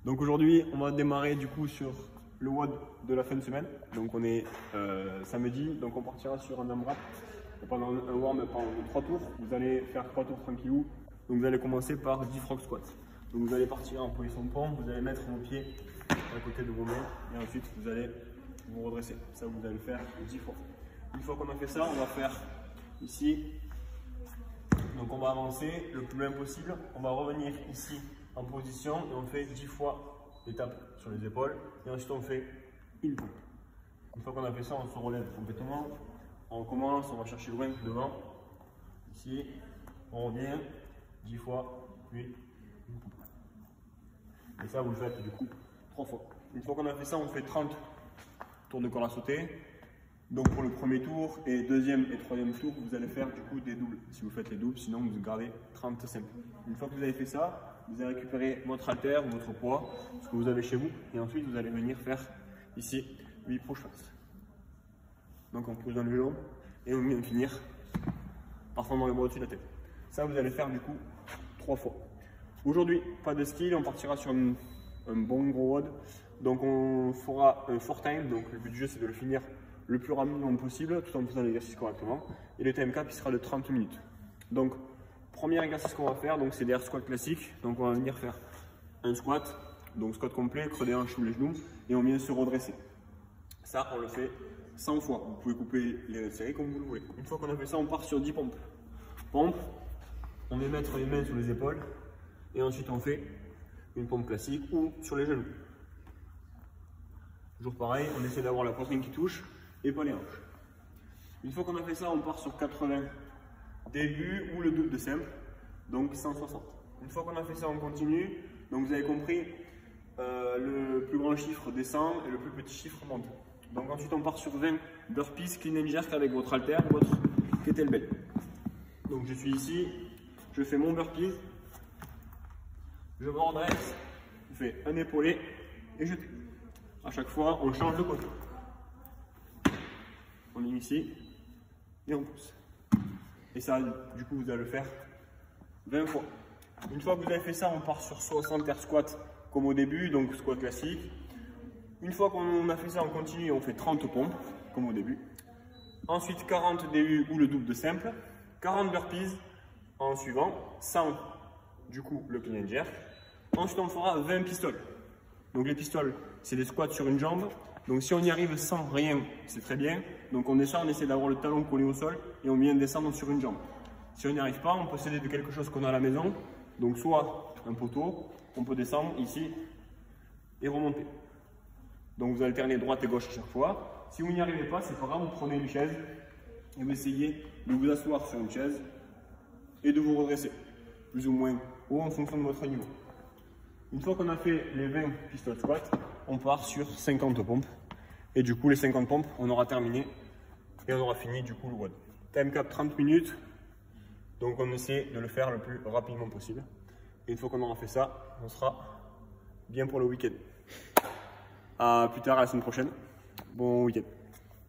Donc aujourd'hui, on va démarrer du coup sur le WOD de la fin de semaine. Donc on est samedi, donc on partira sur un AMRAP pendant un warm-up en 3 tours. Vous allez faire 3 tours tranquillou. Donc vous allez commencer par 10 frog squats. Donc vous allez partir en position de pompe, vous allez mettre vos pieds à côté de vos mains et ensuite vous allez vous redresser. Ça vous allez le faire 10 fois. Une fois qu'on a fait ça, on va faire ici. Donc on va avancer le plus loin possible. On va revenir ici en position et on fait 10 fois l'étape sur les épaules et ensuite on fait une pompe. Une fois qu'on a fait ça, on se relève complètement. On commence, on va chercher loin devant. Ici, on revient 10 fois, puis une pompe. Et ça, vous le faites du coup 3 fois. Une fois qu'on a fait ça, on fait 30 tours de corps à sauter. Donc pour le premier tour et deuxième et troisième tour, vous allez faire du coup des doubles. Si vous faites les doubles, sinon vous gardez 30 simples. Une fois que vous avez fait ça, vous allez récupérer votre haltère ou votre poids, ce que vous avez chez vous, et ensuite vous allez venir faire ici 8 push-ups. Donc on pose dans le jambes et on vient finir par fondre le bras au-dessus de la tête. Ça vous allez faire du coup 3 fois. Aujourd'hui, pas de skill, on partira sur un bon gros WOD. Donc on fera un 4 time, donc le but du jeu c'est de le finir le plus rapidement possible tout en faisant l'exercice correctement. Et le time cap il sera de 30 minutes. Donc premier exercice qu'on va faire, c'est des air squats classiques. Donc on va venir faire un squat, donc squat complet, creux des hanches ou les genoux, et on vient se redresser. Ça on le fait 100 fois. Vous pouvez couper les séries comme vous le voulez. Une fois qu'on a fait ça, on part sur 10 pompes. Pompe, on vient mettre les mains sur les épaules et ensuite on fait une pompe classique ou sur les genoux. Toujours pareil, on essaie d'avoir la poitrine qui touche et pas les hanches. Une fois qu'on a fait ça, on part sur 80 début ou le double de simple, donc 160. Une fois qu'on a fait ça, on continue. Donc vous avez compris, le plus grand chiffre descend et le plus petit chiffre monte. Donc ensuite on part sur 20 burpees clean and jerk avec votre halter, votre kettlebell. Donc je suis ici, je fais mon burpees, je me redresse, je fais un épaulé et je tire. À chaque fois, on change de côté. On est ici et on pousse. Et ça, du coup, vous allez le faire 20 fois. Une fois que vous avez fait ça, on part sur 60 air squats comme au début, donc squat classique. Une fois qu'on a fait ça, on continue, on fait 30 pompes comme au début. Ensuite, 40 DU ou le double de simple, 40 burpees en suivant, 100 du coup le clean and jerk. Ensuite, on fera 20 pistoles. Donc les pistoles, c'est des squats sur une jambe. Donc si on y arrive sans rien, c'est très bien. Donc on descend, on essaie d'avoir le talon collé au sol et on vient descendre sur une jambe. Si on n'y arrive pas, on peut s'aider de quelque chose qu'on a à la maison. Donc soit un poteau, on peut descendre ici et remonter. Donc vous alternez droite et gauche à chaque fois. Si vous n'y arrivez pas, c'est pas grave, vous prenez une chaise et vous essayez de vous asseoir sur une chaise et de vous redresser, plus ou moins haut en fonction de votre niveau. Une fois qu'on a fait les 20 pistol squats, on part sur 50 pompes. Et du coup, les 50 pompes, on aura terminé et on aura fini du coup le WOD. Time cap 30 minutes. Donc on essaie de le faire le plus rapidement possible. Et une fois qu'on aura fait ça, on sera bien pour le week-end. À plus tard, à la semaine prochaine. Bon week-end.